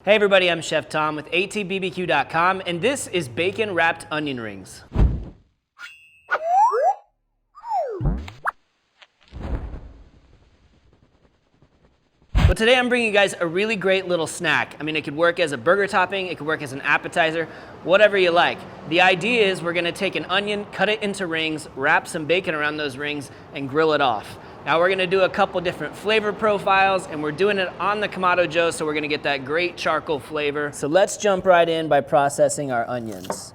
Hey everybody, I'm Chef Tom with attbbq.com, and this is bacon wrapped onion rings. But today I'm bringing you guys a really great little snack. I mean, it could work as a burger topping, it could work as an appetizer, whatever you like. The idea is we're gonna take an onion, cut it into rings, wrap some bacon around those rings, and grill it off. Now we're gonna do a couple different flavor profiles, and we're doing it on the Kamado Joe, so we're gonna get that great charcoal flavor. So let's jump right in by processing our onions.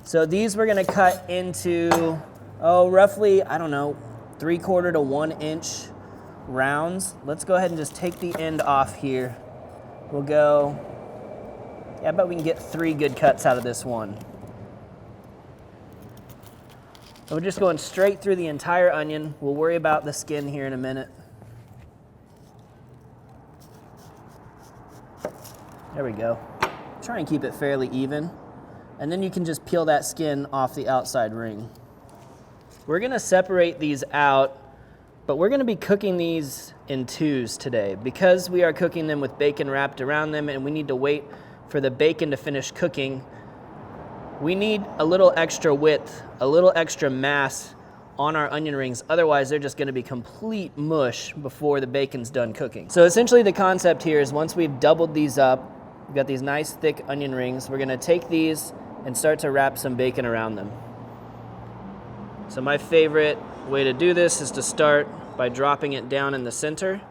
So these we're gonna cut into, roughly, 3/4 to 1 inch rounds. Let's go ahead and just take the end off here. We'll go, I bet we can get 3 good cuts out of this one. So we're just going straight through the entire onion. We'll worry about the skin here in a minute. There we go. Try and keep it fairly even. And then you can just peel that skin off the outside ring. We're gonna separate these out, but we're gonna be cooking these in twos today. Because we are cooking them with bacon wrapped around them and we need to wait for the bacon to finish cooking, we need a little extra width, a little extra mass on our onion rings. Otherwise, they're just gonna be complete mush before the bacon's done cooking. So essentially the concept here is once we've doubled these up, we've got these nice thick onion rings, we're gonna take these and start to wrap some bacon around them. So my favorite way to do this is to start by dropping it down in the center,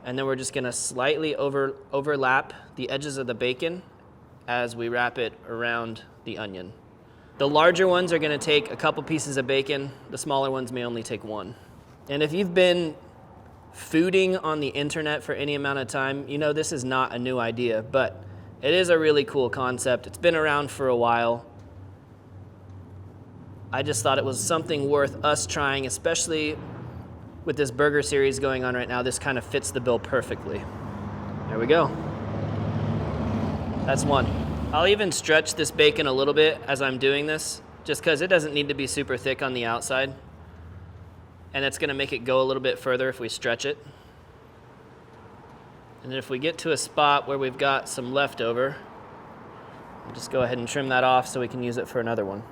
and then we're just gonna slightly overlap the edges of the bacon as we wrap it around the onion. The larger ones are gonna take a couple pieces of bacon, the smaller ones may only take 1. And if you've been fooding on the internet for any amount of time, you know this is not a new idea, but it is a really cool concept. It's been around for a while. I just thought it was something worth us trying, especially with this burger series going on right now. This kind of fits the bill perfectly. There we go. That's one. I'll even stretch this bacon a little bit as I'm doing this, just because it doesn't need to be super thick on the outside. And it's gonna make it go a little bit further if we stretch it. And then if we get to a spot where we've got some leftover, we'll just go ahead and trim that off so we can use it for another one.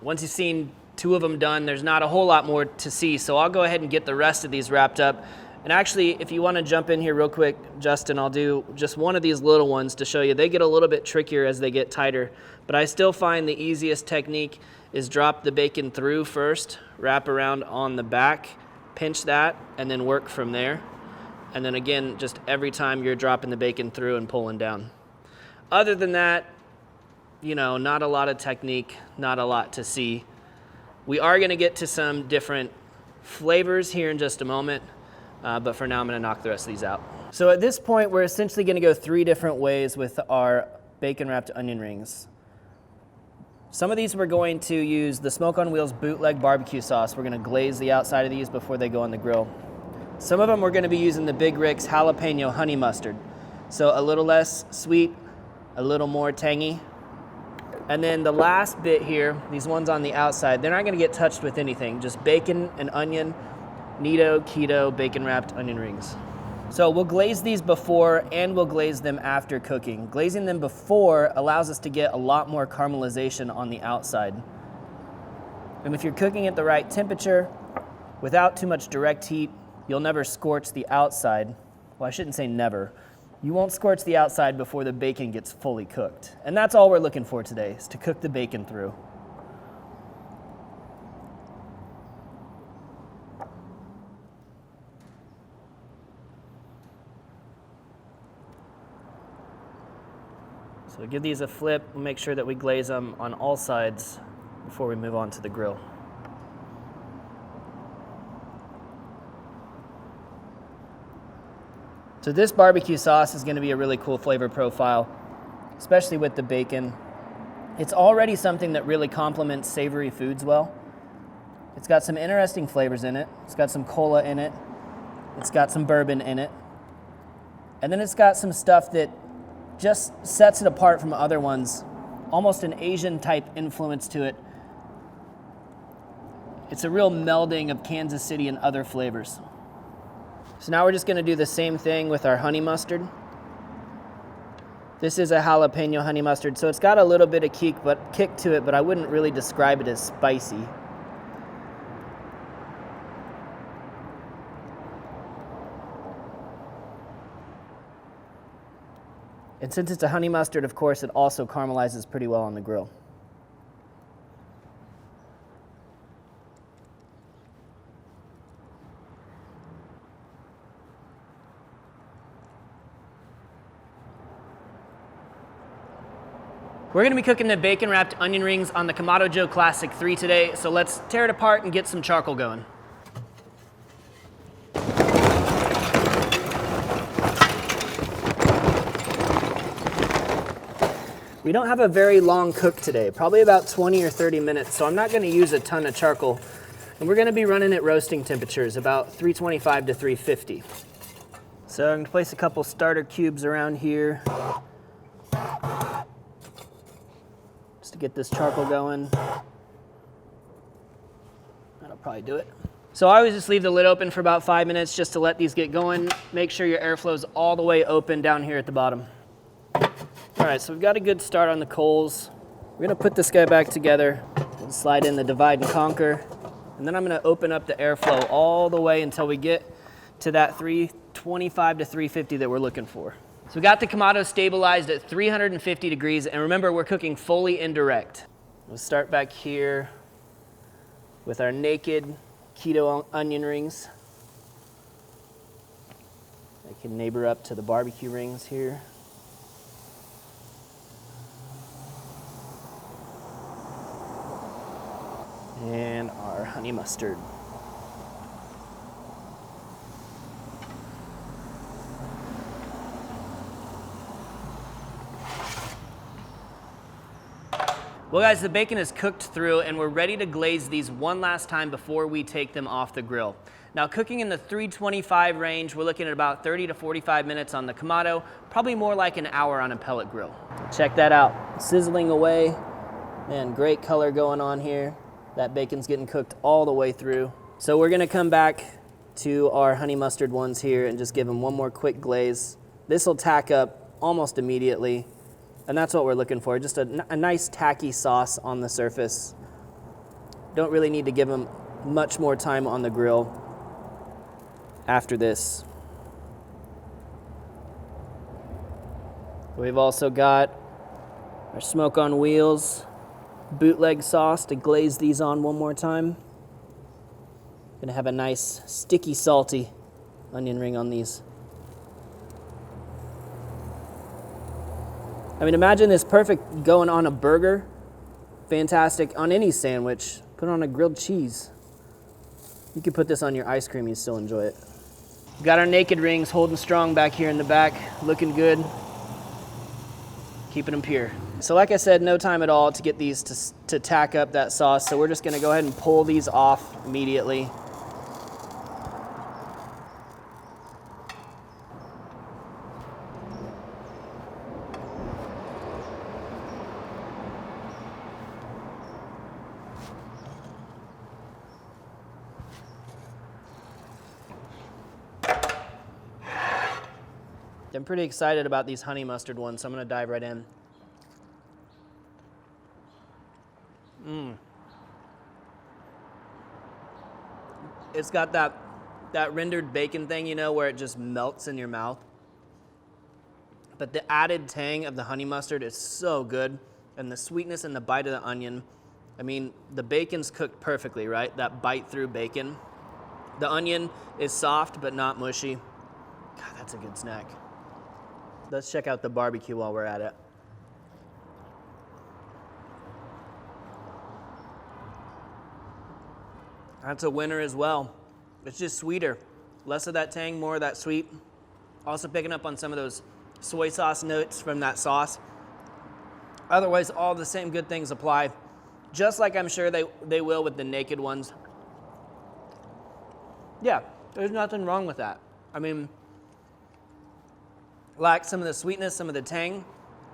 Once you've seen 2 of them done, there's not a whole lot more to see, so I'll go ahead and get the rest of these wrapped up. And actually, if you want to jump in here real quick, Justin, I'll do just one of these little ones to show you. They get a little bit trickier as they get tighter, but I still find the easiest technique is drop the bacon through first, wrap around on the back, pinch that, and then work from there. And then again, just every time you're dropping the bacon through and pulling down. Other than that, you know, not a lot of technique, not a lot to see. We are gonna get to some different flavors here in just a moment, but for now I'm gonna knock the rest of these out. So at this point, we're essentially gonna go 3 different ways with our bacon wrapped onion rings. Some of these we're going to use the Smoke on Wheels bootleg barbecue sauce. We're gonna glaze the outside of these before they go on the grill. Some of them we're gonna be using the Big Rick's jalapeno honey mustard. So a little less sweet, a little more tangy. And then the last bit here, these ones on the outside, they're not gonna get touched with anything, just bacon and onion, Nido, keto, bacon wrapped onion rings. So we'll glaze these before and we'll glaze them after cooking. Glazing them before allows us to get a lot more caramelization on the outside. And if you're cooking at the right temperature, without too much direct heat, you'll never scorch the outside. Well, I shouldn't say never. You won't scorch the outside before the bacon gets fully cooked. And that's all we're looking for today, is to cook the bacon through. So give these a flip, we'll make sure that we glaze them on all sides before we move on to the grill. So this barbecue sauce is gonna be a really cool flavor profile, especially with the bacon. It's already something that really complements savory foods well. It's got some interesting flavors in it. It's got some cola in it. It's got some bourbon in it. And then it's got some stuff that just sets it apart from other ones, almost an Asian type influence to it. It's a real melding of Kansas City and other flavors. So now we're just gonna do the same thing with our honey mustard. This is a jalapeno honey mustard, so it's got a little bit of kick to it, but I wouldn't really describe it as spicy. And since it's a honey mustard, of course, it also caramelizes pretty well on the grill. We're gonna be cooking the bacon wrapped onion rings on the Kamado Joe Classic 3 today, so let's tear it apart and get some charcoal going. We don't have a very long cook today, probably about 20 or 30 minutes, so I'm not gonna use a ton of charcoal. And we're gonna be running at roasting temperatures, about 325 to 350. So I'm gonna place a couple starter cubes around here, just to get this charcoal going. That'll probably do it. So I always just leave the lid open for about 5 minutes just to let these get going. Make sure your airflow's all the way open down here at the bottom. All right, so we've got a good start on the coals. We're gonna put this guy back together and slide in the divide and conquer. And then I'm gonna open up the airflow all the way until we get to that 325 to 350 that we're looking for. So we got the Kamado stabilized at 350 degrees, and remember, we're cooking fully indirect. We'll start back here with our naked keto onion rings. They can neighbor up to the barbecue rings here. And our honey mustard. Well guys, the bacon is cooked through and we're ready to glaze these one last time before we take them off the grill. Now cooking in the 325 range, we're looking at about 30 to 45 minutes on the Kamado, probably more like an hour on a pellet grill. Check that out, sizzling away. Man, great color going on here. That bacon's getting cooked all the way through. So we're gonna come back to our honey mustard ones here and just give them one more quick glaze. This will tack up almost immediately. And that's what we're looking for, just a nice tacky sauce on the surface. Don't really need to give them much more time on the grill after this. We've also got our smoke on wheels bootleg sauce to glaze these on one more time. Gonna have a nice sticky, salty onion ring on these. I mean, imagine this perfect going on a burger. Fantastic on any sandwich. Put it on a grilled cheese. You could put this on your ice cream, you still enjoy it. We've got our naked rings holding strong back here in the back, looking good. Keeping them pure. So like I said, no time at all to get these to tack up that sauce. So we're just gonna go ahead and pull these off immediately. I'm pretty excited about these honey mustard ones, so I'm gonna dive right in. It's got that rendered bacon thing, you know, where it just melts in your mouth. But the added tang of the honey mustard is so good, and the sweetness and the bite of the onion. I mean, the bacon's cooked perfectly, right? That bite through bacon. The onion is soft but not mushy. God, that's a good snack. Let's check out the barbecue while we're at it. That's a winner as well. It's just sweeter. Less of that tang, more of that sweet. Also picking up on some of those soy sauce notes from that sauce. Otherwise, all the same good things apply, just like I'm sure they will with the naked ones. Yeah, there's nothing wrong with that. I mean, like some of the sweetness, some of the tang,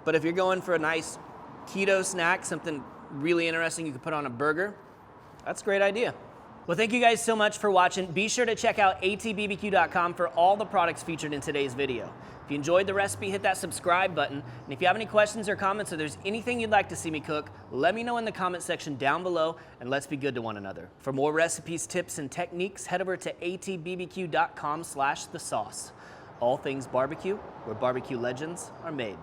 but if you're going for a nice keto snack, something really interesting you could put on a burger, that's a great idea. Well, thank you guys so much for watching. Be sure to check out attbbq.com for all the products featured in today's video. If you enjoyed the recipe, hit that subscribe button. And if you have any questions or comments, or there's anything you'd like to see me cook, let me know in the comment section down below, and let's be good to one another. For more recipes, tips, and techniques, head over to attbbq.com/thesauce. All Things Barbecue, where barbecue legends are made.